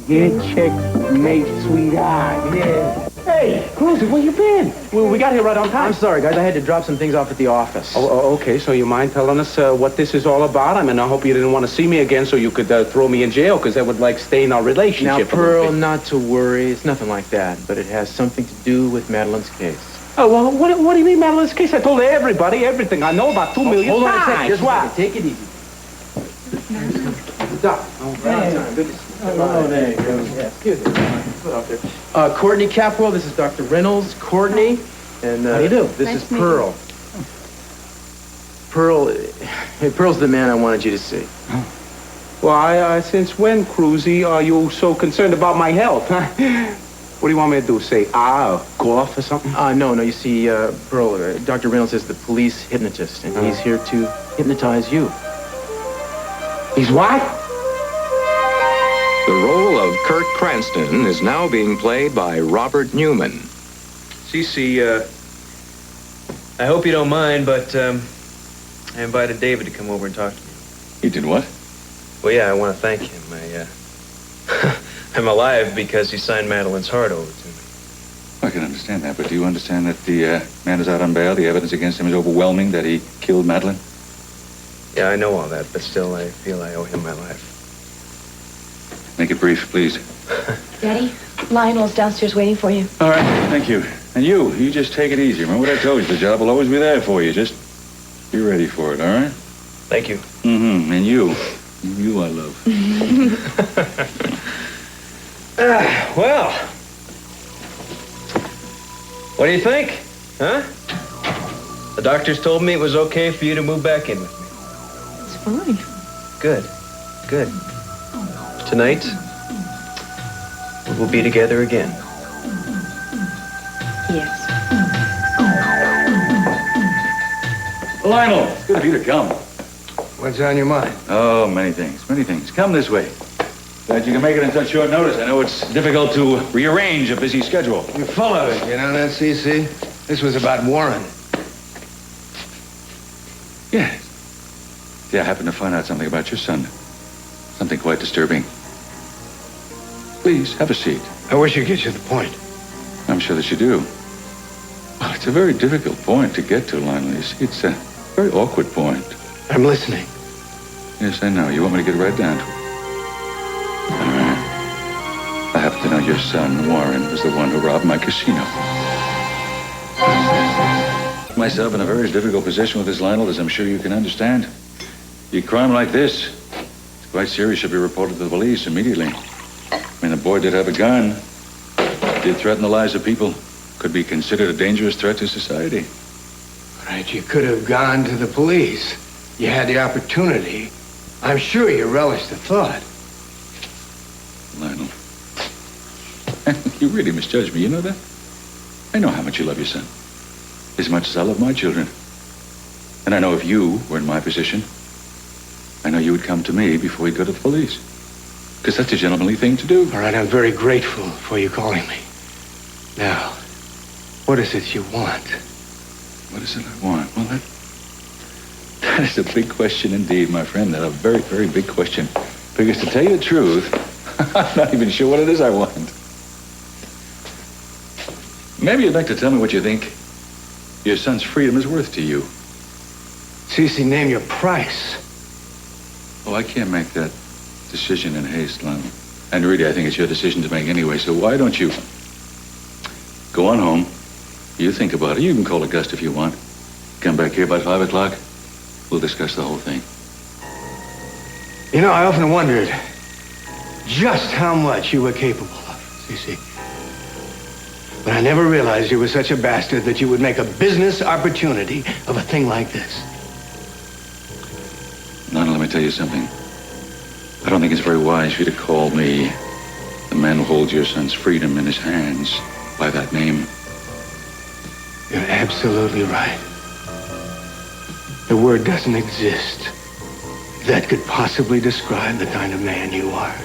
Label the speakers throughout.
Speaker 1: Yeah, checkmate, sweetheart. Yeah. Hey, Cruzy, where you been?
Speaker 2: Well, we got here right on time. I'm sorry, guys. I had to drop some things off at the office.
Speaker 1: Okay. So you mind telling us what this is all about? I mean, I hope you didn't want to see me again so you could throw me in jail, because that would, like, stain our relationship.
Speaker 2: Now, Pearl, not to worry. It's nothing like that. But it has something to do with Madeline's case.
Speaker 1: Oh, well, what do you mean, Madeline's case? I told everybody everything I know about 2 million
Speaker 2: Hold on a
Speaker 1: times.
Speaker 2: second.
Speaker 1: Here's why.
Speaker 2: Take it easy. Doc. Right on time. Good to see you. Oh, there you go. Yeah, excuse me. Put up there. Courtney Capwell, this is Dr. Reynolds. Courtney. And, how do you do? This
Speaker 3: Nice
Speaker 2: is
Speaker 3: to meet
Speaker 2: Pearl. Pearl's the man I wanted you to see.
Speaker 1: Well, since when, Cruzy, are you so concerned about my health, huh? What do you want me to do? Say, cough or something?
Speaker 2: No. You see, Pearl, Dr. Reynolds is the police hypnotist, and he's here to hypnotize you.
Speaker 1: He's what?
Speaker 4: The role of Kurt Cranston is now being played by Robert Newman.
Speaker 5: Cece, I hope you don't mind, but I invited David to come over and talk to me.
Speaker 6: He did what?
Speaker 5: Well, yeah, I want to thank him. I'm alive because he signed Madeline's heart over to me.
Speaker 6: I can understand that, but do you understand that the man is out on bail? The evidence against him is overwhelming that he killed Madeline?
Speaker 5: Yeah, I know all that, but still, I feel I owe him my life.
Speaker 6: Make it brief, please.
Speaker 3: Daddy, Lionel's downstairs waiting for you.
Speaker 6: All right, thank you. And you just take it easy. Remember what I told you, the job will always be there for you. Just be ready for it, all right?
Speaker 5: Thank you.
Speaker 6: Mm-hmm, and you I love.
Speaker 5: Well, what do you think, huh? The doctors told me it was okay for you to move back in with me.
Speaker 3: It's fine.
Speaker 5: Good. Tonight, we'll be together again.
Speaker 3: Yes.
Speaker 6: Lionel, it's good of you to come.
Speaker 7: What's on your mind?
Speaker 6: Oh, many things. Come this way. Glad you can make it in such short notice. I know it's difficult to rearrange a busy schedule.
Speaker 7: You're full of it, you know that, CC? This was about Warren.
Speaker 6: Yes. See, I happened to find out something about your son. Something quite disturbing. Please, have a seat.
Speaker 7: I wish you'd get to the point.
Speaker 6: I'm sure that you do. Well, it's a very difficult point to get to, Lionel. You see, it's a very awkward point.
Speaker 7: I'm listening.
Speaker 6: Yes, I know. You want me to get right down to it? All right. I happen to know your son, Warren, was the one who robbed my casino. Myself in a very difficult position with this, Lionel, as I'm sure you can understand. A crime like this, it's quite serious, should be reported to the police immediately. I mean, the boy did have a gun, did threaten the lives of people, could be considered a dangerous threat to society.
Speaker 7: Right, you could have gone to the police. You had the opportunity. I'm sure you relished the thought.
Speaker 6: Lionel, you really misjudged me, you know that? I know how much you love your son. As much as I love my children. And I know if you were in my position, I know you would come to me before you'd go to the police. Because that's a gentlemanly thing to do.
Speaker 7: All right, I'm very grateful for you calling me. Now, what is it you want?
Speaker 6: What is it I want? Well, that is a big question indeed, my friend. That's a very, very big question. Because to tell you the truth, I'm not even sure what it is I want. Maybe you'd like to tell me what you think your son's freedom is worth to you.
Speaker 7: Cece, name your price.
Speaker 6: Oh, I can't make that decision in haste, Lionel. And really, I think it's your decision to make anyway, so why don't you go on home, you think about it. You can call it Gus if you want. Come back here by 5 o'clock. We'll discuss the whole thing.
Speaker 7: You know, I often wondered just how much you were capable of, Cece. But I never realized you were such a bastard that you would make a business opportunity of a thing like this.
Speaker 6: Lionel, let me tell you something. I don't think it's very wise for you to call me the man who holds your son's freedom in his hands by that name.
Speaker 7: You're absolutely right. The word doesn't exist that could possibly describe the kind of man you are.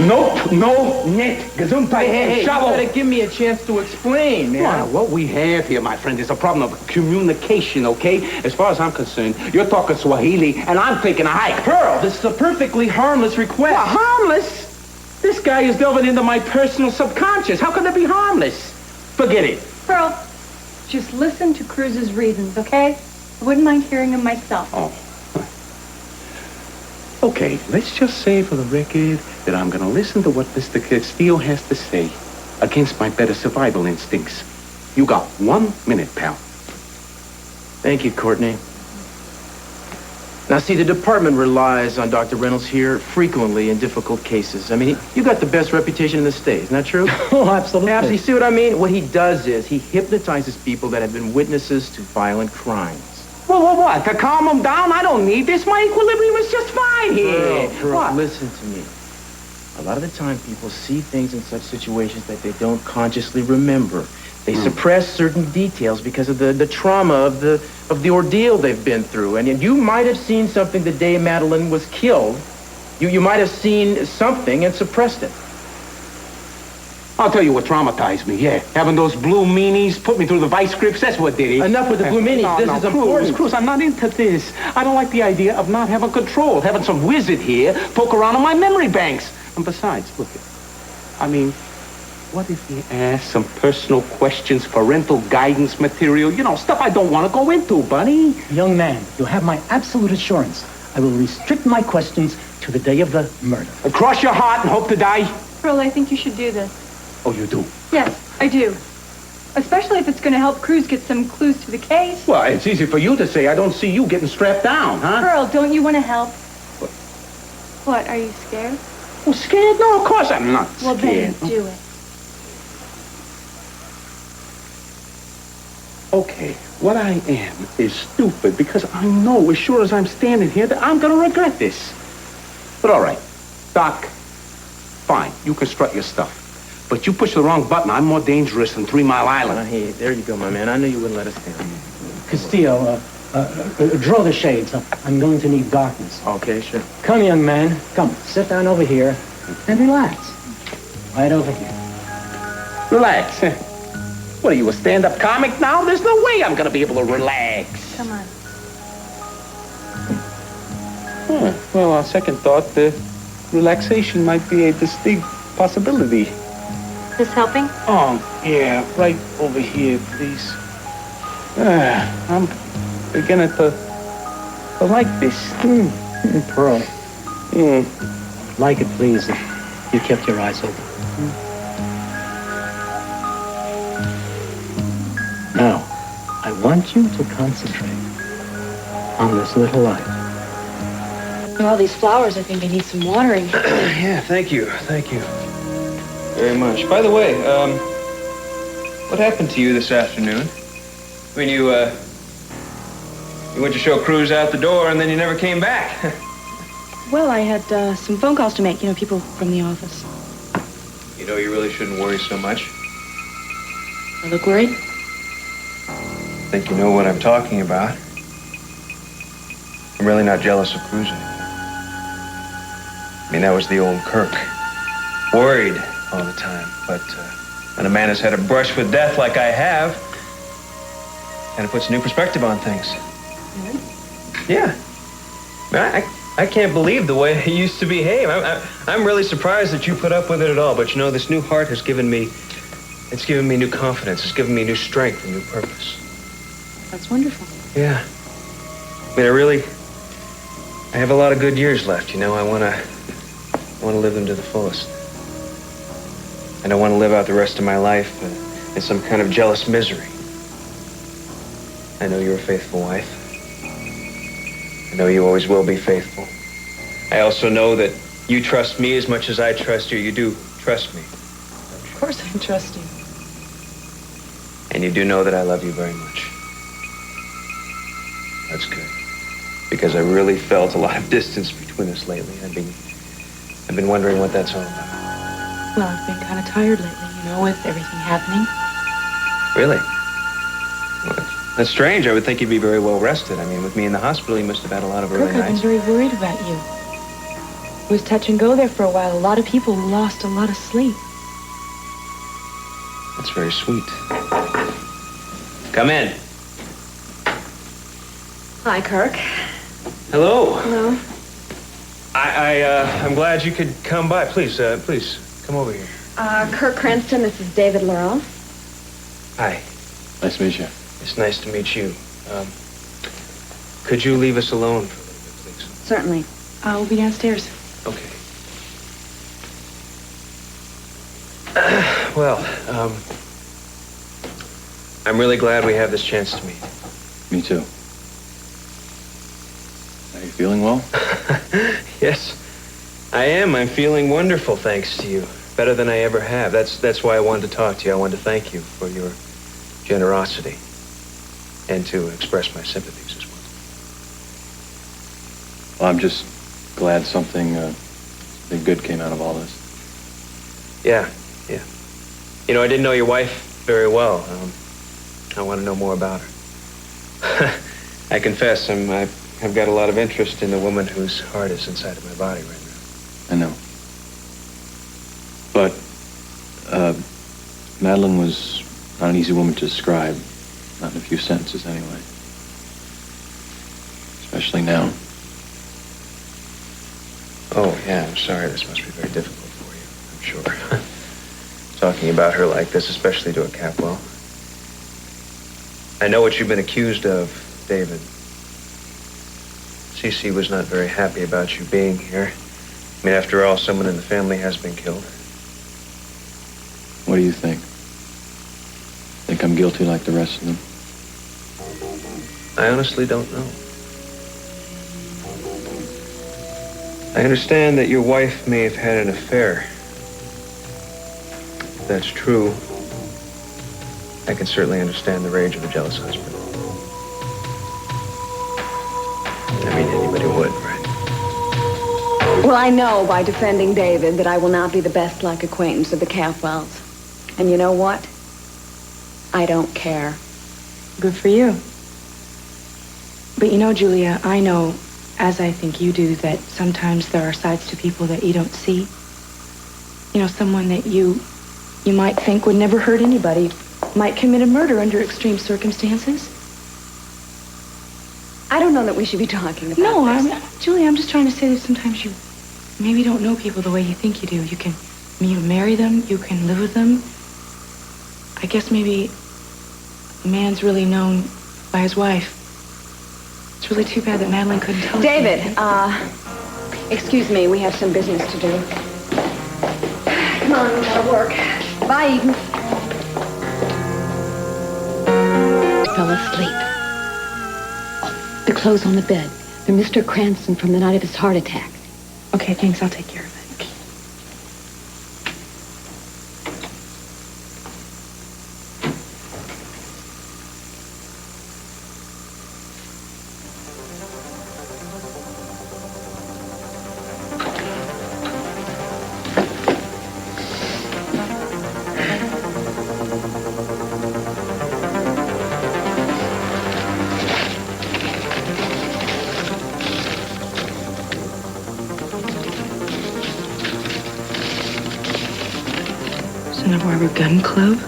Speaker 1: Nope, no, net, gesundheit,
Speaker 2: Hey, you
Speaker 1: shovel.
Speaker 2: gotta give me a chance to explain, man.
Speaker 1: Well, what we have here, my friend, is a problem of communication, okay? As far as I'm concerned, you're talking Swahili, and I'm taking a hike.
Speaker 2: Pearl, this is a perfectly harmless request.
Speaker 1: Well, harmless? This guy is delving into my personal subconscious. How can it be harmless? Forget it.
Speaker 8: Pearl, just listen to Cruz's reasons, okay? I wouldn't mind hearing them myself.
Speaker 1: Oh. Okay, let's just say for the record that I'm going to listen to what Mr. Castillo has to say against my better survival instincts. You got 1 minute, pal.
Speaker 2: Thank you, Courtney. Now, see, the department relies on Dr. Reynolds here frequently in difficult cases. I mean, you got the best reputation in the state, isn't that true?
Speaker 9: Oh, absolutely.
Speaker 2: Abs, you see what I mean? What he does is he hypnotizes people that have been witnesses to violent crimes.
Speaker 1: Well, what? To calm him down? I don't need this. My equilibrium is just fine here.
Speaker 2: Pearl,
Speaker 1: What?
Speaker 2: listen to me. A lot of the time, people see things in such situations that they don't consciously remember. They suppress certain details because of the trauma of the ordeal they've been through. And you might have seen something the day Madeline was killed. You might have seen something and suppressed it.
Speaker 1: I'll tell you what traumatized me, yeah. Having those blue meanies put me through the vice grips, that's what did it.
Speaker 2: Enough with the blue meanies.
Speaker 1: No,
Speaker 2: This
Speaker 1: no,
Speaker 2: is important.
Speaker 1: Cruz, I'm not into this. I don't like the idea of not having control, having some wizard here poke around in my memory banks. And besides, look, I mean, what if he asks some personal questions, parental guidance material, you know, stuff I don't want to go into, buddy?
Speaker 9: Young man, you have my absolute assurance. I will restrict my questions to the day of the murder.
Speaker 1: Cross your heart and hope to die?
Speaker 8: Pearl, I think you should do this.
Speaker 1: Oh, you do?
Speaker 8: Yes, I do. Especially if it's going to help Cruz get some clues to the case.
Speaker 1: Well, it's easy for you to say. I don't see you getting strapped down, huh?
Speaker 8: Pearl, don't you want to help? What, are you scared?
Speaker 1: Well, scared? No, of course I'm not
Speaker 8: Well,
Speaker 1: scared.
Speaker 8: then do it.
Speaker 1: Okay, what I am is stupid because I know as sure as I'm standing here that I'm going to regret this. But all right, Doc, fine, you can strut your stuff. But you push the wrong button, I'm more dangerous than 3 Mile Island.
Speaker 2: Hey, there you go, my man. I knew you wouldn't let us down.
Speaker 9: Castillo, draw the shades. I'm going to need darkness.
Speaker 2: Okay, sure.
Speaker 9: Come, young man. Come, sit down over here and relax. Right over here.
Speaker 1: Relax. What are you, a stand-up comic now? There's no way I'm going to be able to relax.
Speaker 8: Come on.
Speaker 1: Well, on second thought, relaxation might be a distinct possibility.
Speaker 8: This helping?
Speaker 1: Oh, yeah, right over here, please. I'm beginning to like this.
Speaker 9: Pearl, like it, please, if you kept your eyes open. Now, I want you to concentrate on this little light.
Speaker 3: All these flowers, I think they need some watering.
Speaker 5: Yeah, thank you. Thank you very much. By the way, what happened to you this afternoon? I mean, you went to show Cruz out the door and then you never came back.
Speaker 3: Well, I had some phone calls to make, you know, people from the office.
Speaker 5: You know, you really shouldn't worry so much.
Speaker 3: I look worried?
Speaker 5: I think you know what I'm talking about. I'm really not jealous of Cruz anymore. I mean, that was the old Kirk. Worried all the time. But when a man has had a brush with death like I have, kind of puts a new perspective on things.
Speaker 3: Really?
Speaker 5: Yeah. I can't believe the way he used to behave. I'm really surprised that you put up with it at all. But you know, this new heart has given me, it's given me new confidence. It's given me new strength and new purpose.
Speaker 3: That's wonderful.
Speaker 5: Yeah. I mean, I have a lot of good years left, you know. I want to live them to the fullest. I don't want to live out the rest of my life in some kind of jealous misery. I know you're a faithful wife. I know you always will be faithful. I also know that you trust me as much as I trust you. You do trust me.
Speaker 3: Of course I trust you.
Speaker 5: And you do know that I love you very much. That's good. Because I really felt a lot of distance between us lately. I've been wondering what that's all about.
Speaker 3: Well, I've been kind of tired lately, you know, with everything happening.
Speaker 5: Really? Well, that's strange. I would think you'd be very well rested. I mean, with me in the hospital, you must have had a lot of early
Speaker 3: Kirk, I've been
Speaker 5: nights.
Speaker 3: very worried about you. was touch and go there for a while. A lot of people lost a lot of sleep.
Speaker 5: That's very sweet. Come in.
Speaker 3: Hi, Kirk.
Speaker 5: Hello.
Speaker 3: Hello.
Speaker 5: I'm glad you could come by. Please, please, come over here.
Speaker 3: Kirk Cranston, this is David Laurel.
Speaker 5: Hi.
Speaker 6: Nice to meet you.
Speaker 5: It's nice to meet you. Could you leave us alone for a little bit, please?
Speaker 3: Certainly. We'll be downstairs.
Speaker 5: Okay. Well, I'm really glad we have this chance to meet.
Speaker 6: Me too. Are you feeling well?
Speaker 5: Yes, I am. I'm feeling wonderful, thanks to you. Better than I ever have. That's why I wanted to talk to you. I wanted to thank you for your generosity and to express my sympathies as well.
Speaker 6: Well, I'm just glad something good came out of all this.
Speaker 5: Yeah. You know, I didn't know your wife very well. I want to know more about her. I confess, I've got a lot of interest in the woman whose heart is inside of my body right now.
Speaker 6: I know. But Madeline was not an easy woman to describe. Not in a few sentences, anyway. Especially now.
Speaker 5: Oh, yeah, I'm sorry. This must be very difficult for you, I'm sure. Talking about her like this, especially to a Capwell. I know what you've been accused of, David. Cece was not very happy about you being here. I mean, after all, someone in the family has been killed.
Speaker 6: What do you think? Think I'm guilty like the rest of them?
Speaker 5: I honestly don't know. I understand that your wife may have had an affair. If that's true, I can certainly understand the rage of a jealous husband. I mean, anybody would, right?
Speaker 10: Well, I know by defending David that I will not be the best-like acquaintance of the Capwells. And you know what? I don't care.
Speaker 3: Good for you. But you know, Julia, I know, as I think you do, that sometimes there are sides to people that you don't see. You know, someone that you might think would never hurt anybody might commit a murder under extreme circumstances.
Speaker 10: I don't know that we should be talking about this.
Speaker 3: Julia, I'm just trying to say that sometimes you maybe don't know people the way you think you do. You can marry them, you can live with them. I guess maybe a man's really known by his wife. It's really too bad that Madeline couldn't tell us.
Speaker 10: David, excuse me, we have some business to do. Come on, we gotta work. Bye, Eden.
Speaker 11: Fell asleep. The clothes on the bed. They're Mr. Cranston from the night of his heart attack.
Speaker 3: Okay, thanks. I'll take care of it. Santa Barbara Gun Club?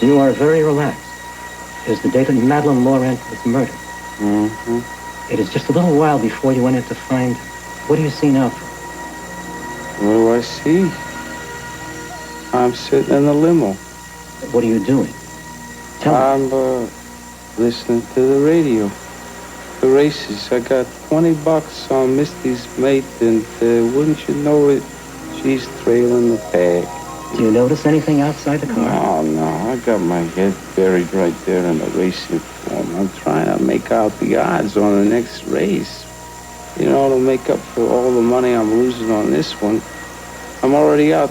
Speaker 9: You are very relaxed. It is the day that Madeline Laurent was murdered.
Speaker 1: Mm-hmm.
Speaker 9: It is just a little while before you went in to find... What do you see now?
Speaker 1: What do I see? I'm sitting in the limo.
Speaker 9: What are you doing? Tell me.
Speaker 1: I'm listening to the radio. The races. I got $20 on Misty's mate, and wouldn't you know it, she's trailing the pack.
Speaker 9: Do you notice anything outside the car?
Speaker 1: No, I got my head buried right there in the racing form. I'm trying to make out the odds on the next race. You know, to make up for all the money I'm losing on this one. I'm already out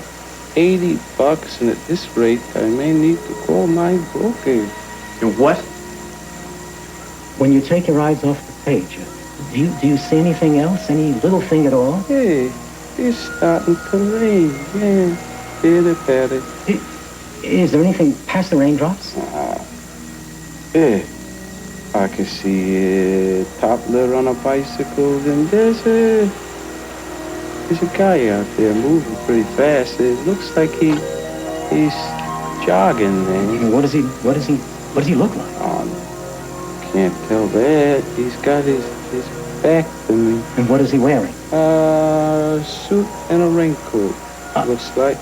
Speaker 1: $80, and at this rate, I may need to call my broker.
Speaker 2: Your what?
Speaker 9: When you take your eyes off the page, do you see anything else? Any little thing at all?
Speaker 1: Hey, it's starting to rain. Yeah, pitter-patter.
Speaker 9: Is there anything past the raindrops?
Speaker 1: Yeah, I can see a toddler on a bicycle, and there's a guy out there moving pretty fast. It looks like he's jogging, man.
Speaker 9: What does he look like?
Speaker 1: Oh, can't tell that. He's got his back to me.
Speaker 9: And what is he wearing?
Speaker 1: A suit and a raincoat. Looks like.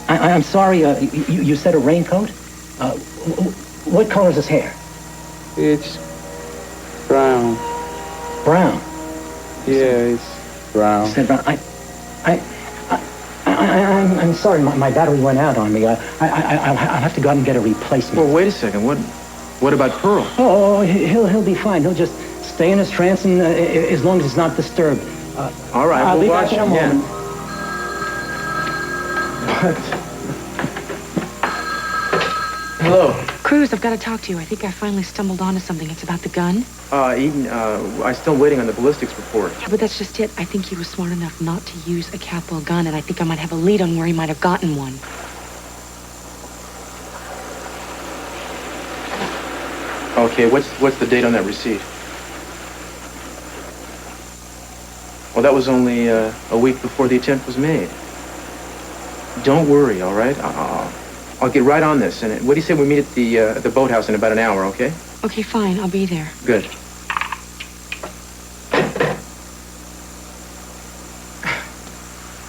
Speaker 9: I'm sorry, you said a raincoat? What color is his hair?
Speaker 1: It's brown.
Speaker 9: Brown?
Speaker 1: Yeah, it's brown.
Speaker 9: You said brown. I'm sorry, my battery went out on me. I'll have to go out and get a replacement.
Speaker 2: Well, wait a second. What about Pearl?
Speaker 9: Oh, he'll be fine. He'll just stay in his trance and as long as it's not disturbed.
Speaker 2: All right,
Speaker 9: I'll
Speaker 2: we'll
Speaker 9: be
Speaker 2: watch
Speaker 9: back in a
Speaker 2: him.
Speaker 9: moment.
Speaker 2: Hello.
Speaker 3: Cruz, I've got to talk to you. I think I finally stumbled onto something. It's about the gun.
Speaker 2: Eden, I'm still waiting on the ballistics report.
Speaker 3: Yeah, but that's just it. I think he was smart enough not to use a Capwell gun, and I think I might have a lead on where he might have gotten one.
Speaker 2: Okay, what's the date on that receipt? Well, that was only a week before the attempt was made. Don't worry, all right? I'll get right on this. And what do you say we meet at the boathouse in about an hour, okay?
Speaker 3: Okay, fine. I'll be there.
Speaker 2: Good.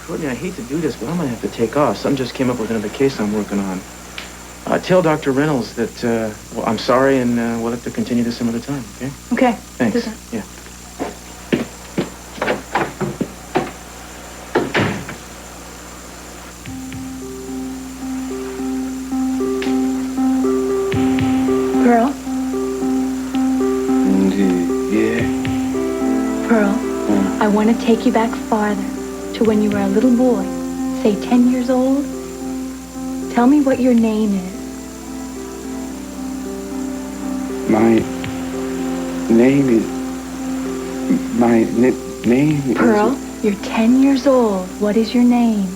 Speaker 2: Courtney, I hate to do this, but I'm going to have to take off. Something just came up with another case I'm working on. Tell Dr. Reynolds that, well, I'm sorry, and we'll have to continue this some other time, okay?
Speaker 8: Okay.
Speaker 2: Thanks. Yeah.
Speaker 8: Pearl?
Speaker 1: Yeah.
Speaker 8: Pearl, I want to take you back farther to when you were a little boy, say 10 years old. Tell me what your name is.
Speaker 1: My name is...
Speaker 8: Pearl, you're 10 years old. What is your name?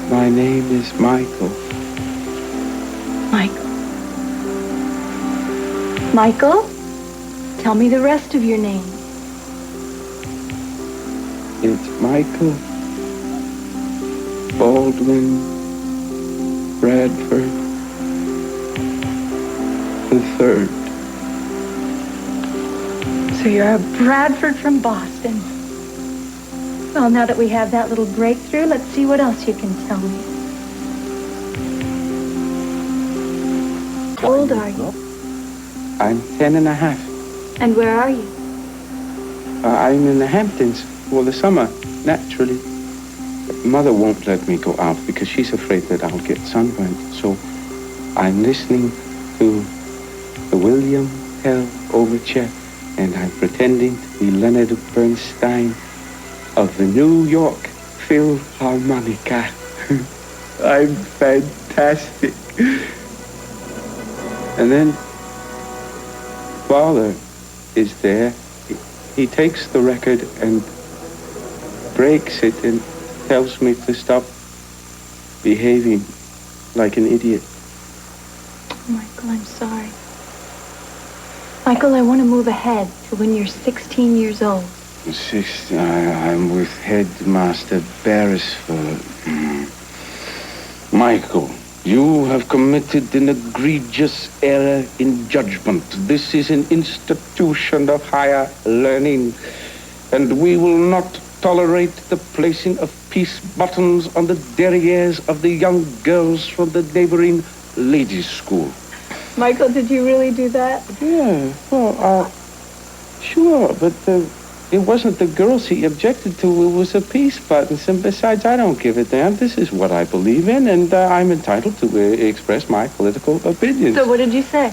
Speaker 1: My name is Michael.
Speaker 8: Michael. Michael? Tell me the rest of your name.
Speaker 1: It's Michael Baldwin Bradford III.
Speaker 8: So you're a Bradford from Boston. Well, now that we have that little breakthrough, let's see what else you can tell me. How old are you?
Speaker 1: I'm 10 and a half.
Speaker 8: And where are you?
Speaker 1: I'm in the Hamptons for the summer, naturally. Mother won't let me go out because she's afraid that I'll get sunburned. So I'm listening to the William Tell Overture, and I'm pretending to be Leonard Bernstein of the New York Philharmonica. I'm fantastic. And then Father is there. He takes the record and breaks it and tells me to stop behaving like an idiot.
Speaker 8: Michael, I'm sorry. Michael, I want to move ahead to when you're 16 years old.
Speaker 1: I'm with Headmaster Beresford. Michael, you have committed an egregious error in judgment. This is an institution of higher learning, and we will not tolerate the placing of peace buttons on the derrieres of the young girls from the neighboring ladies' school.
Speaker 8: Michael, did you really do that?
Speaker 1: Yeah, well, sure, but it wasn't the girls he objected to. It was the peace buttons. And besides, I don't give a damn. This is what I believe in, and I'm entitled to express my political opinions.
Speaker 8: So what did you say?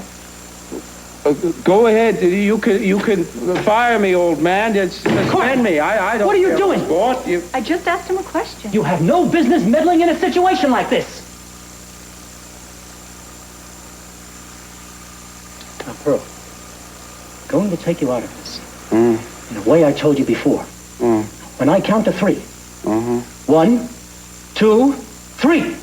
Speaker 1: Go ahead. You can fire me, old man. Just suspend me. I don't.
Speaker 9: What are you
Speaker 1: care
Speaker 9: doing?
Speaker 1: What?
Speaker 8: I just asked him a question.
Speaker 9: You have no business meddling in a situation like this. Now, Pearl, going to take you out of this. In a way I told you before. When I count to 3. 1, 2, 3.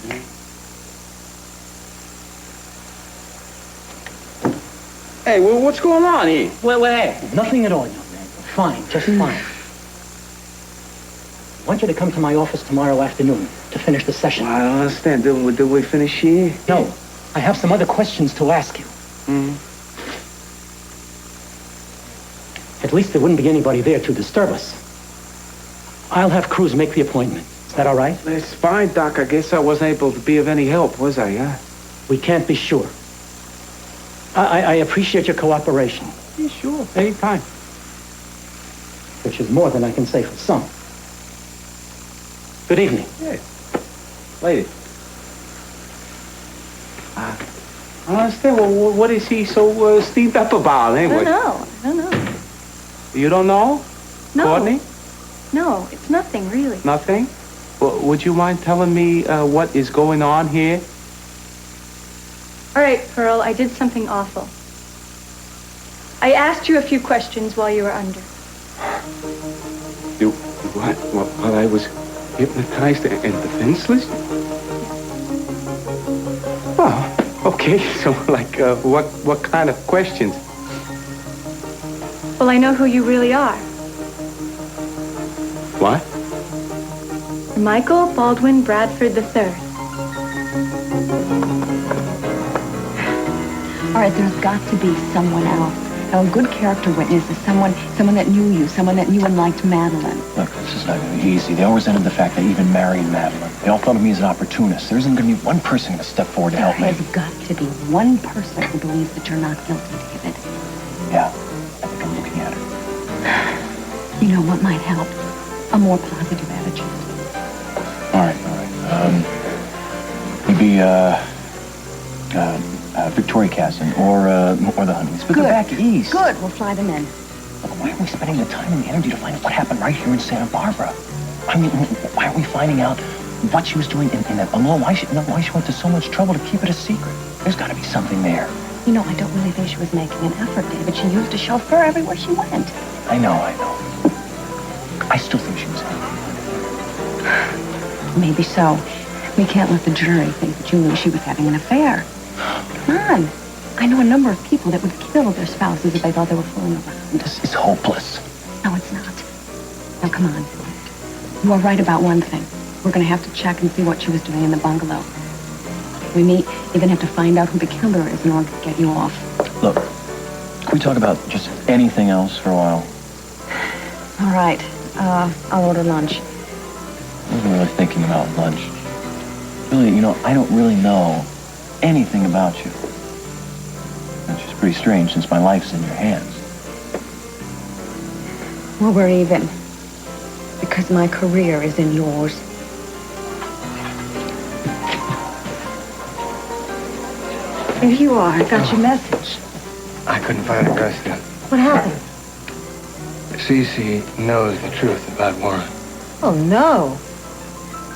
Speaker 1: Hey, well, what's going on here?
Speaker 9: Well, nothing at all, young man. Fine, just fine. I want you to come to my office tomorrow afternoon to finish the session.
Speaker 1: I don't understand. Did we finish here?
Speaker 9: No, I have some other questions to ask you. At least there wouldn't be anybody there to disturb us. I'll have Cruz make the appointment. Is that all right?
Speaker 1: That's fine, Doc. I guess I wasn't able to be of any help, was I, huh?
Speaker 9: We can't be sure. I appreciate your cooperation.
Speaker 1: Yeah, sure. Anytime.
Speaker 9: Which is more than I can say for some. Good evening.
Speaker 1: Yeah. Lady. I don't understand. Well, what is he so steamed up about, anyway?
Speaker 8: I don't know.
Speaker 1: You don't know?
Speaker 8: No.
Speaker 1: Courtney?
Speaker 8: No, it's nothing, really.
Speaker 1: Nothing? Well, would you mind telling me what is going on here?
Speaker 8: All right, Pearl, I did something awful. I asked you a few questions while you were under.
Speaker 1: You what? While I was hypnotized and defenseless? Oh, okay. So, like, what kind of questions?
Speaker 8: Well, I know who you really are.
Speaker 1: What?
Speaker 8: Michael Baldwin Bradford III.
Speaker 11: All right, there's got to be someone else. Now, a good character witness is someone that knew you, someone that knew and liked Madeline.
Speaker 12: Look, this is not going to be easy. They all resented the fact that I even married Madeline. They all thought of me as an opportunist. There isn't going to be one person going to step forward to help me.
Speaker 11: There's got to be one person who believes that you're not guilty, David.
Speaker 12: Yeah, I think I'm looking at her.
Speaker 11: You know what might help? A more positive attitude.
Speaker 12: All right. Maybe, Victoria Casson or the Honeys. But
Speaker 11: Good.
Speaker 12: they're back east.
Speaker 11: Good. We'll fly them in.
Speaker 12: Look, why are we spending the time and the energy to find out what happened right here in Santa Barbara? I mean, why are we finding out what she was doing in that bungalow? Why she went to so much trouble to keep it a secret? There's got to be something there.
Speaker 11: You know, I don't really think she was making an effort, David. She used a chauffeur everywhere she went.
Speaker 12: I know. I still think she was happy.
Speaker 11: Maybe so. We can't let the jury think that you knew she was having an affair. Come on. I know a number of people that would kill their spouses if they thought they were fooling around.
Speaker 12: This is hopeless.
Speaker 11: No, it's not. Now, come on. You are right about one thing. We're going to have to check and see what she was doing in the bungalow. We may even have to find out who the killer is in order to get you off.
Speaker 12: Look, can we talk about just anything else for a while?
Speaker 11: All right. I'll order lunch.
Speaker 12: I wasn't really thinking about lunch. Really, I don't really know anything about you. Which is pretty strange since my life's in your hands.
Speaker 11: Well, we're even. Because my career is in yours. Here you are. I got your message.
Speaker 7: I couldn't find it, Rusty.
Speaker 11: What happened?
Speaker 7: Cece knows the truth about Warren.
Speaker 13: Oh, no.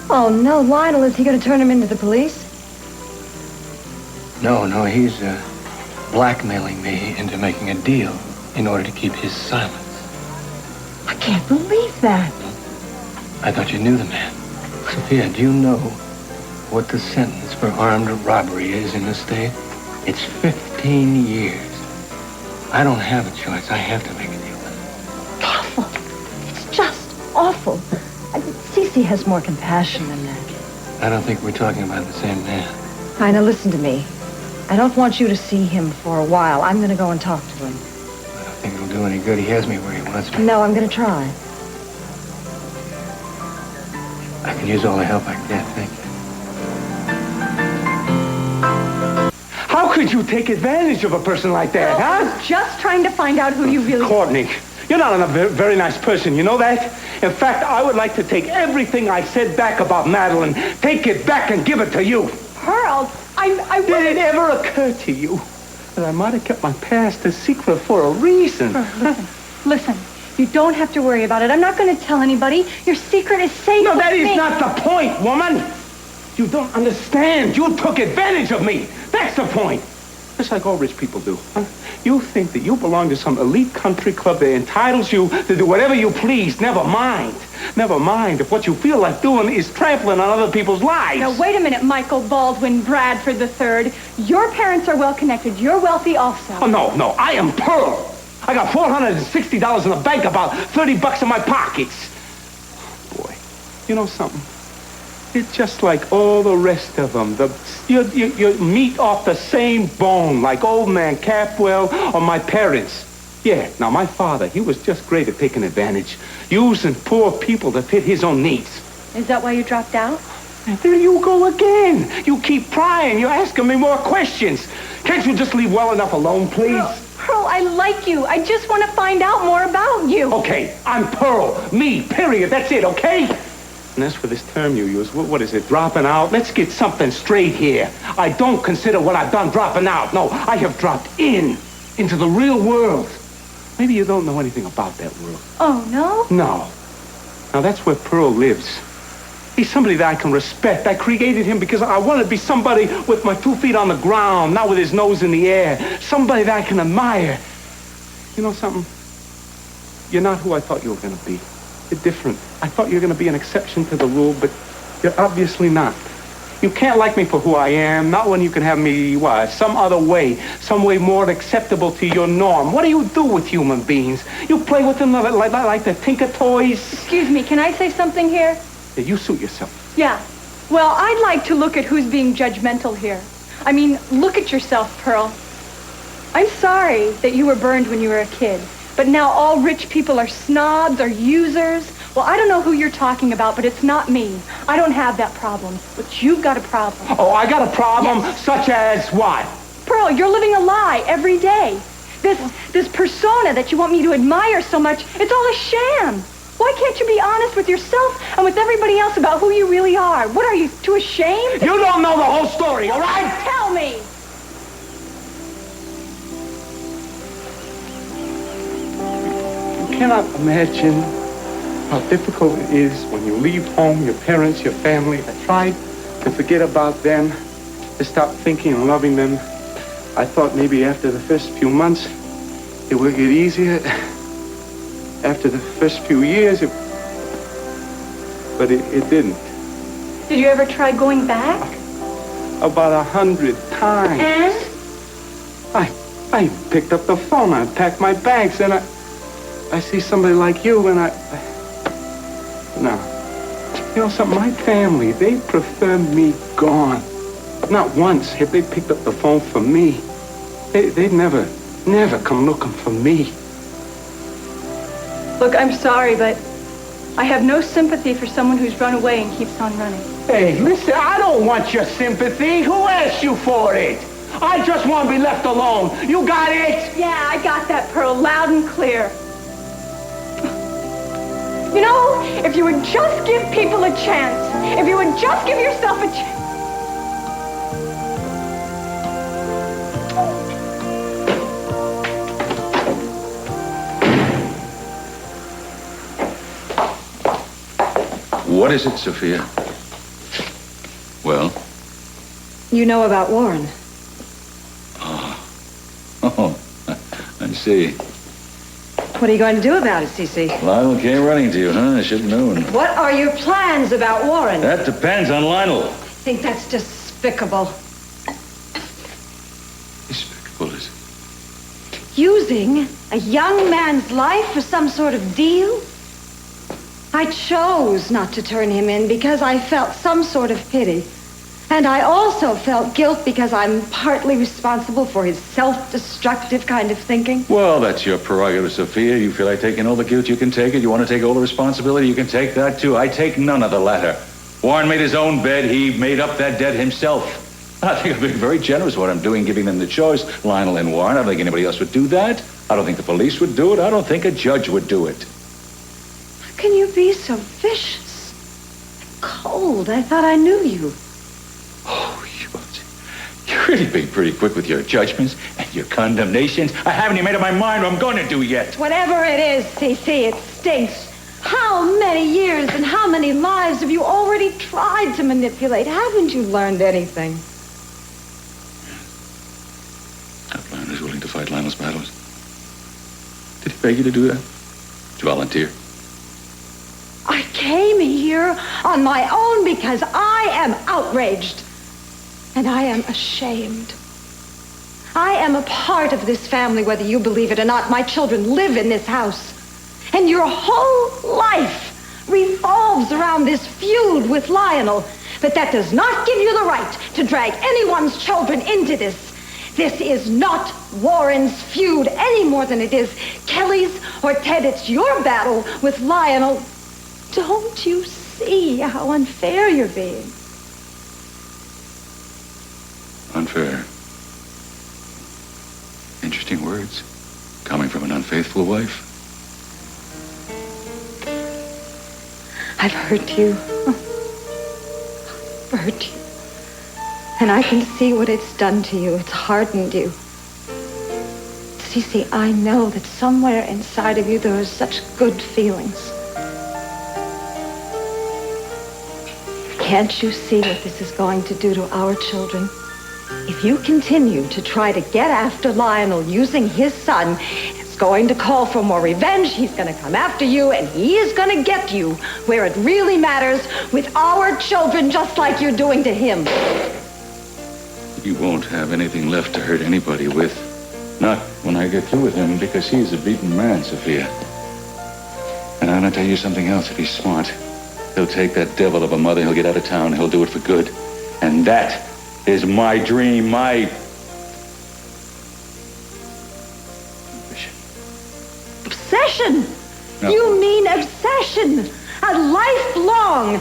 Speaker 13: Oh, no. Lionel, is he going to turn him into the police?
Speaker 7: No, he's blackmailing me into making a deal in order to keep his silence.
Speaker 13: I can't believe that.
Speaker 7: I thought you knew the man. Sophia, do you know what the sentence for armed robbery is in the state? It's 15 years. I don't have a choice. I have to make a deal with him.
Speaker 13: Awful. It's just awful. Cece has more compassion than that.
Speaker 7: I don't think we're talking about the same man.
Speaker 13: All right, now listen to me. I don't want you to see him for a while. I'm going to go and talk to him.
Speaker 7: I don't think it'll do any good. He has me where he wants me.
Speaker 13: No, I'm going to try.
Speaker 7: I can use all the help I can get. Thank you.
Speaker 1: How could you take advantage of a person like that, huh?
Speaker 8: I was just trying to find out who you really...
Speaker 1: Courtney, you're not a very nice person, you know that? In fact, I would like to take everything I said back about Madeline, take it back and give it to you.
Speaker 8: Pearl, I
Speaker 1: Did it ever occur to you But I might have kept my past a secret for a reason.
Speaker 8: Listen. You don't have to worry about it. I'm not going to tell anybody. Your secret is safe.
Speaker 1: No, that
Speaker 8: with
Speaker 1: is
Speaker 8: me.
Speaker 1: not the point, woman. You don't understand. You took advantage of me. That's the point. Just like all rich people do. Huh? You think that you belong to some elite country club that entitles you to do whatever you please. Never mind. Never mind if what you feel like doing is trampling on other people's lives.
Speaker 8: Now, wait a minute, Michael Baldwin Bradford III. Your parents are well-connected. You're wealthy also.
Speaker 1: Oh, no. I am Pearl. I got $460 in the bank, about $30 in my pockets. Boy, you know something? You're just like all the rest of them. You meat off the same bone, like old man Capwell or my parents. Yeah, now my father, he was just great at taking advantage, using poor people to fit his own needs.
Speaker 8: Is that why you dropped out?
Speaker 1: And there you go again. You keep prying. You're asking me more questions. Can't you just leave well enough alone, please?
Speaker 8: Pearl, I like you. I just want to find out more about you.
Speaker 1: Okay, I'm Pearl. Me, period. That's it, okay? And as for this term you use, what is it, dropping out? Let's get something straight here. I don't consider what I've done dropping out. No, I have dropped into the real world. Maybe you don't know anything about that world.
Speaker 8: Oh, no?
Speaker 1: No. Now, that's where Pearl lives. He's somebody that I can respect. I created him because I wanted to be somebody with my 2 feet on the ground, not with his nose in the air. Somebody that I can admire. You know something? You're not who I thought you were going to be. You're different. I thought you were going to be an exception to the rule, but you're obviously not. You can't like me for who I am, not when you can have me, some other way, some way more acceptable to your norm. What do you do with human beings? You play with them like the Tinker Toys?
Speaker 8: Excuse me, can I say something here?
Speaker 1: Yeah, you suit yourself.
Speaker 8: Yeah. Well, I'd like to look at who's being judgmental here. I mean, look at yourself, Pearl. I'm sorry that you were burned when you were a kid, but now all rich people are snobs or users. Well, I don't know who you're talking about, but it's not me. I don't have that problem, but you've got a problem.
Speaker 1: Oh, I got a problem?
Speaker 8: Yes.
Speaker 1: Such as what?
Speaker 8: Pearl, you're living a lie every day. This persona that you want me to admire so much, it's all a sham. Why can't you be honest with yourself and with everybody else about who you really are? What, are you too ashamed?
Speaker 1: You don't know the whole story, all right?
Speaker 8: Tell me.
Speaker 1: You cannot imagine how difficult it is when you leave home, your parents, your family. I tried to forget about them, to stop thinking and loving them. I thought maybe after the first few months, it would get easier. After the first few years, but it didn't.
Speaker 8: Did you ever try going back?
Speaker 1: About 100 times.
Speaker 8: And?
Speaker 1: I picked up the phone, I packed my bags, and I see somebody like you, and no. You know something, my family, they prefer me gone. Not once have they picked up the phone for me. They'd never come looking for me.
Speaker 8: Look, I'm sorry, but I have no sympathy for someone who's run away and keeps on running.
Speaker 1: Hey, listen, I don't want your sympathy. Who asked you for it? I just want to be left alone. You got it?
Speaker 8: Yeah, I got that, Pearl, loud and clear. You know, if you would just give people a chance, if you would just give yourself a chance.
Speaker 6: What is it, Sophia? Well?
Speaker 13: You know about Warren.
Speaker 6: Oh, I see.
Speaker 13: What are you going to do about it, Cece?
Speaker 6: Lionel came running to you, huh? I should have known.
Speaker 13: What are your plans about Warren?
Speaker 6: That depends on Lionel.
Speaker 13: I think that's despicable.
Speaker 6: Despicable, is it?
Speaker 13: Using a young man's life for some sort of deal? I chose not to turn him in because I felt some sort of pity. And I also felt guilt because I'm partly responsible for his self-destructive kind of thinking.
Speaker 6: Well, that's your prerogative, Sophia. You feel like taking all the guilt, you can take it. You want to take all the responsibility, you can take that, too. I take none of the latter. Warren made his own bed. He made up that debt himself. I think I'm being very generous with what I'm doing, giving them the choice, Lionel and Warren. I don't think anybody else would do that. I don't think the police would do it. I don't think a judge would do it.
Speaker 13: How can you be so vicious? Cold. I thought I knew you.
Speaker 6: Oh, you're really being pretty quick with your judgments and your condemnations. I haven't even made up my mind what I'm going to do yet.
Speaker 13: Whatever it is, Cece, it stinks. How many years and how many lives have you already tried to manipulate? Haven't you learned anything?
Speaker 6: Outlander is willing to fight Lionel's battles. Did he beg you to do that? Did you volunteer?
Speaker 13: I came here on my own because I am outraged. And I am ashamed. I am a part of this family, whether you believe it or not. My children live in this house. And your whole life revolves around this feud with Lionel. But that does not give you the right to drag anyone's children into this. This is not Warren's feud any more than it is Kelly's or Ted. It's your battle with Lionel. Don't you see how unfair you're being?
Speaker 6: Unfair. Interesting words. Coming from an unfaithful wife.
Speaker 13: I've hurt you. I've hurt you. And I can see what it's done to you. It's hardened you. Cece, I know that somewhere inside of you there are such good feelings. Can't you see what this is going to do to our children? If you continue to try to get after Lionel using his son, it's going to call for more revenge. He's going to come after you, and he is going to get you where it really matters with our children, just like you're doing to him.
Speaker 6: You won't have anything left to hurt anybody with. Not when I get through with him, because he's a beaten man, Sophia. And I'm going to tell you something else. If he's smart, he'll take that devil of a mother, he'll get out of town, and he'll do it for good. And that is my dream, my
Speaker 13: Obsession?
Speaker 6: No.
Speaker 13: You mean obsession? A lifelong,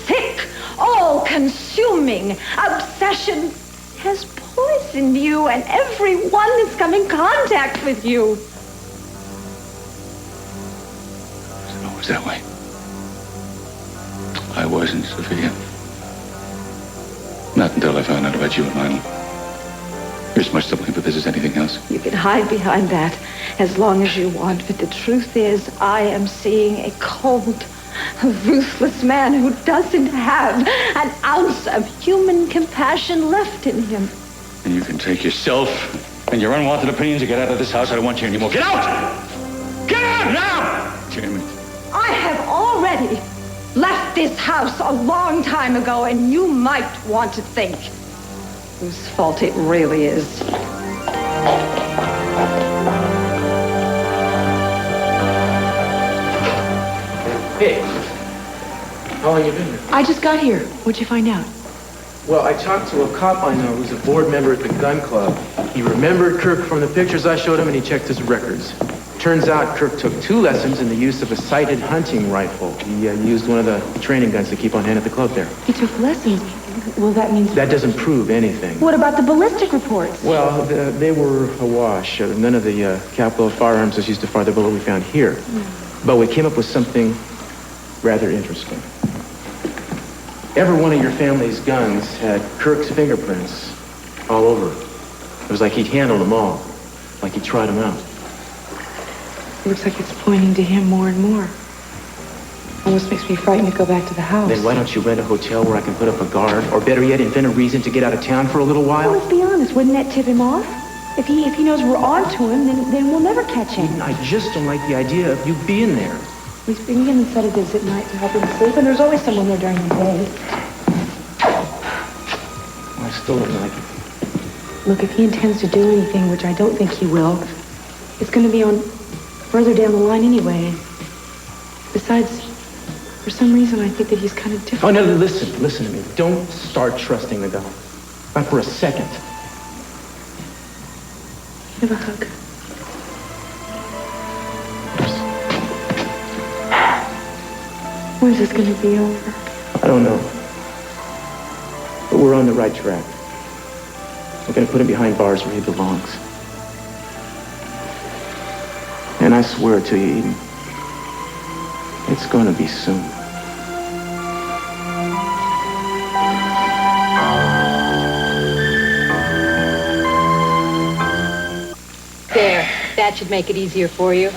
Speaker 13: sick, all-consuming obsession has poisoned you and everyone that's come in contact with you.
Speaker 6: It was always that way. I wasn't, Sophia. Not until I found out about you and Lionel. You're as much to blame for this as anything else.
Speaker 13: You can hide behind that as long as you want, but the truth is I am seeing a cold, a ruthless man who doesn't have an ounce of human compassion left in him.
Speaker 6: And you can take yourself and your unwanted opinions and get out of this house. I don't want you anymore. Get out! Get out now! Damn it.
Speaker 13: I have already left this house a long time ago, and you might want to think whose fault it really is.
Speaker 2: Hey, how long you been here?
Speaker 3: I just got here. What'd you find out?
Speaker 2: Well, I talked to a cop I know who's a board member at the gun club. He remembered Kirk from the pictures I showed him, and he checked his records. Turns out Kirk took 2 lessons in the use of a sighted hunting rifle. He used one of the training guns they keep on hand at the club there.
Speaker 3: He took lessons. Well, that means...
Speaker 2: That doesn't prove anything.
Speaker 3: What about the ballistic reports?
Speaker 2: Well, they were awash. None of the capital firearms was used to fire the bullet we found here. But we came up with something rather interesting. Every one of your family's guns had Kirk's fingerprints all over. It was like he'd handled them all, like he tried them out.
Speaker 3: Looks like it's pointing to him more and more. Almost makes me frightened to go back to the house.
Speaker 2: Then why don't you rent a hotel where I can put up a guard? Or better yet, invent a reason to get out of town for a little while?
Speaker 3: Well, let's be honest. Wouldn't that tip him off? If he knows we're on to him, then we'll never catch him.
Speaker 2: I just don't like the idea of you being there.
Speaker 3: We bring him sedatives at night to help him sleep, and there's always someone there during the day.
Speaker 2: I still don't like it.
Speaker 3: Look, if he intends to do anything, which I don't think he will, it's going to be on further down the line anyway. Besides, for some reason, I think that he's kind of different.
Speaker 2: Oh, no, listen to me. Don't start trusting the guy. Not for a second.
Speaker 3: Give a hug. When's this going to be over?
Speaker 2: I don't know. But we're on the right track. We're going to put him behind bars where he belongs. And I swear to you, Eden, it's going to be soon.
Speaker 14: That should make it easier for you.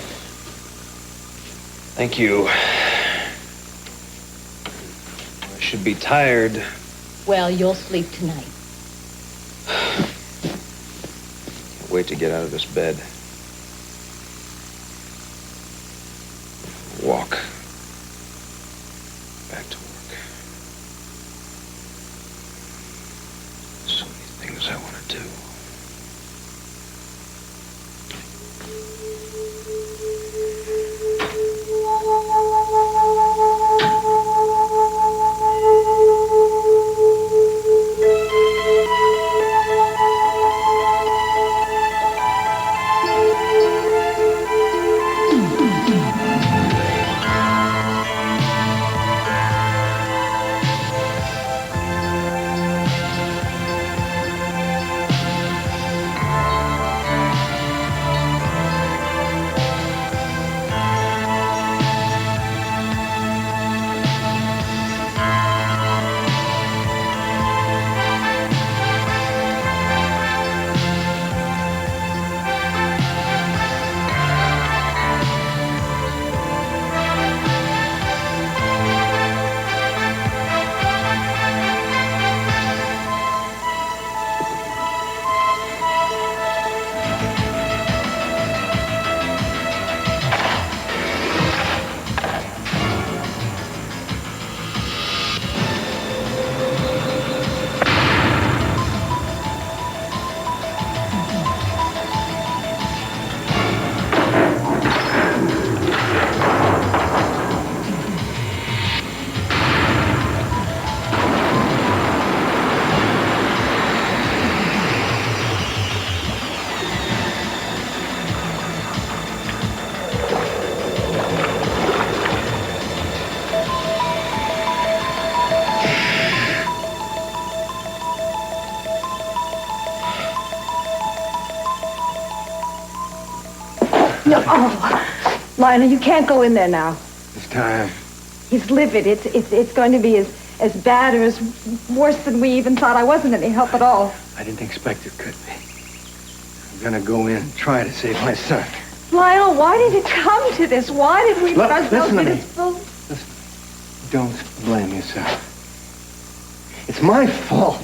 Speaker 5: Thank you. I should be tired.
Speaker 14: Well, you'll sleep tonight.
Speaker 5: Can't wait to get out of this bed. Walk. Back to work. So many things I want to do.
Speaker 8: No, oh, Lionel, you can't go in there now.
Speaker 7: It's time.
Speaker 8: He's livid. It's going to be as bad or as worse than we even thought. I wasn't any help at all.
Speaker 7: I didn't expect it could be. I'm gonna go in and try to save my son.
Speaker 8: Lionel, why did it come to this? Why did we
Speaker 7: Look,
Speaker 8: let ourselves
Speaker 7: listen to
Speaker 8: get
Speaker 7: me.
Speaker 8: exposed?
Speaker 7: Don't blame yourself. It's my fault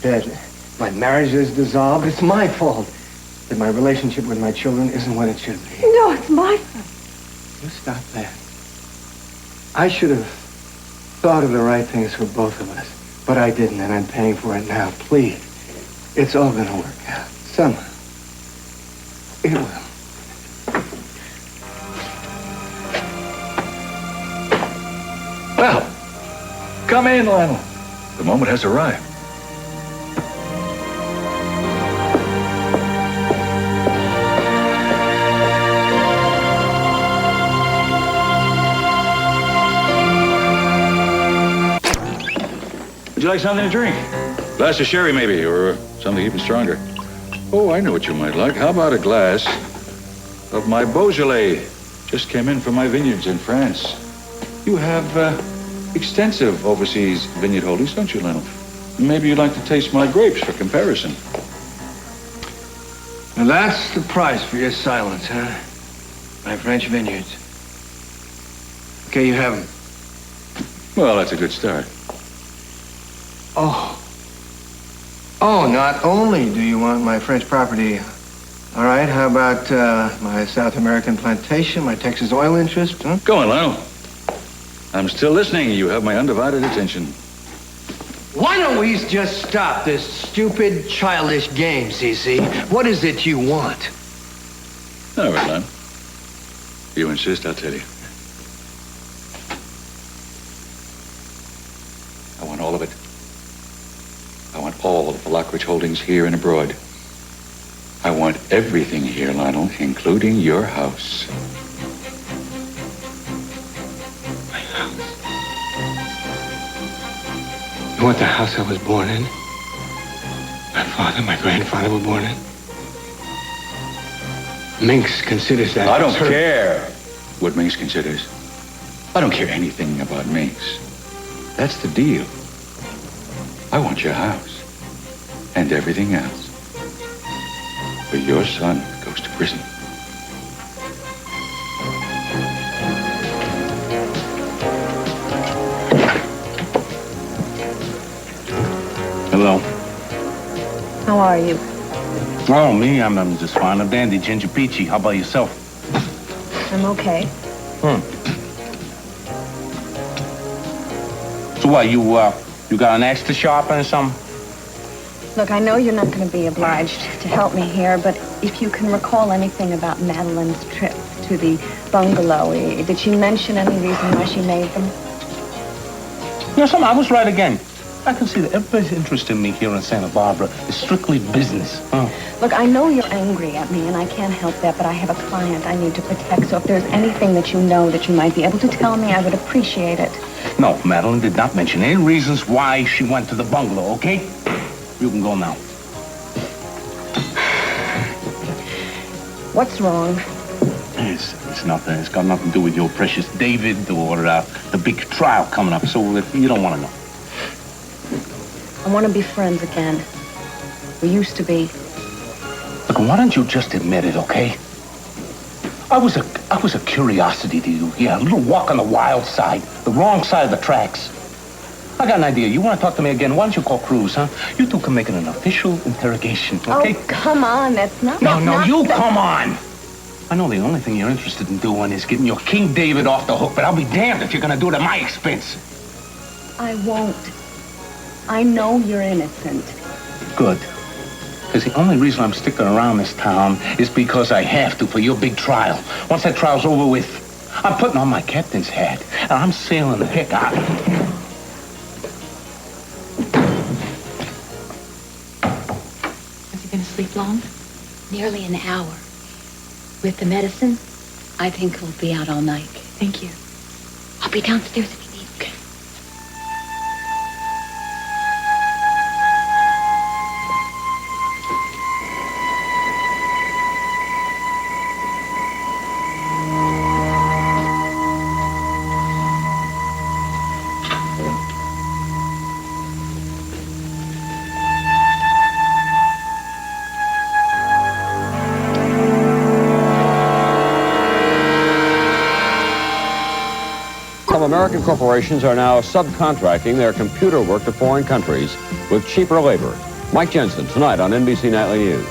Speaker 7: that my marriage is dissolved. It's my fault that my relationship with my children isn't what it should be.
Speaker 8: No, it's my fault.
Speaker 7: You stop that. I should have thought of the right things for both of us, but I didn't, and I'm paying for it now. Please. It's all gonna work out. Somehow. It will.
Speaker 6: Well, come in, Lionel. The moment has arrived. Would you like something to drink? Glass of sherry, maybe, or something even stronger. Oh, I know what you might like. How about a glass of my Beaujolais? Just came in from my vineyards in France. You have extensive overseas vineyard holdings, don't you, Lionel? Maybe you'd like to taste my grapes for comparison.
Speaker 7: And that's the price for your silence, huh? My French vineyards. Okay, you have them.
Speaker 6: Well, that's a good start.
Speaker 7: Oh. Oh, not only do you want my French property, all right, how about my South American plantation, my Texas oil interest, huh?
Speaker 6: Go on, Lionel. I'm still listening. You have my undivided attention.
Speaker 7: Why don't we just stop this stupid, childish game, Cece? What is it you want?
Speaker 6: All right, Lon. You insist, I'll tell you. I want all of it. I want all of the Lockridge holdings here and abroad. I want everything here, Lionel, including your house.
Speaker 7: My house? You want the house I was born in? My father, my grandfather were born in? Minx considers that.
Speaker 6: I don't care what Minx considers. I don't care anything about Minx. That's the deal. I want your house and everything else. But your son goes to prison.
Speaker 15: Hello.
Speaker 11: How are you?
Speaker 15: Oh, me? I'm just fine. I'm dandy, Ginger Peachy. How about yourself?
Speaker 11: I'm okay.
Speaker 15: So what, you got an axe to sharpen or something?
Speaker 11: Look, I know you're not going to be obliged to help me here, but if you can recall anything about Madeline's trip to the bungalow, did she mention any reason why she made them?
Speaker 15: You know something, I was right again. I can see that everybody's interest in me here in Santa Barbara is strictly business.
Speaker 11: Look, I know you're angry at me, and I can't help that, but I have a client I need to protect, so if there's anything that you know that you might be able to tell me, I would appreciate it.
Speaker 15: No, Madeline did not mention any reasons why she went to the bungalow, okay? You can go now.
Speaker 11: What's wrong?
Speaker 15: It's nothing. It's got nothing to do with your precious David or the big trial coming up, so you don't want to know.
Speaker 11: I want to be friends again. We used to be.
Speaker 15: Look, why don't you just admit it, okay? I was a curiosity to you. Yeah, a little walk on the wild side, the wrong side of the tracks. I got an idea. You want to talk to me again? Why don't you call Cruz, huh? You two can make it an official interrogation, okay?
Speaker 11: Oh, come on. That's not...
Speaker 15: No, come on. I know the only thing you're interested in doing is getting your King David off the hook, but I'll be damned if you're going to do it at my expense.
Speaker 11: I won't. I know you're innocent.
Speaker 15: Good. Because the only reason I'm sticking around this town is because I have to for your big trial. Once that trial's over with, I'm putting on my captain's hat, and I'm sailing the heck out of it.
Speaker 3: Is he going to sleep long?
Speaker 14: Nearly an hour. With the medicine, I think he'll be out all night.
Speaker 3: Thank you.
Speaker 14: I'll be downstairs if you need. Okay.
Speaker 16: Some American corporations are now subcontracting their computer work to foreign countries with cheaper labor. Mike Jensen, tonight on NBC Nightly News.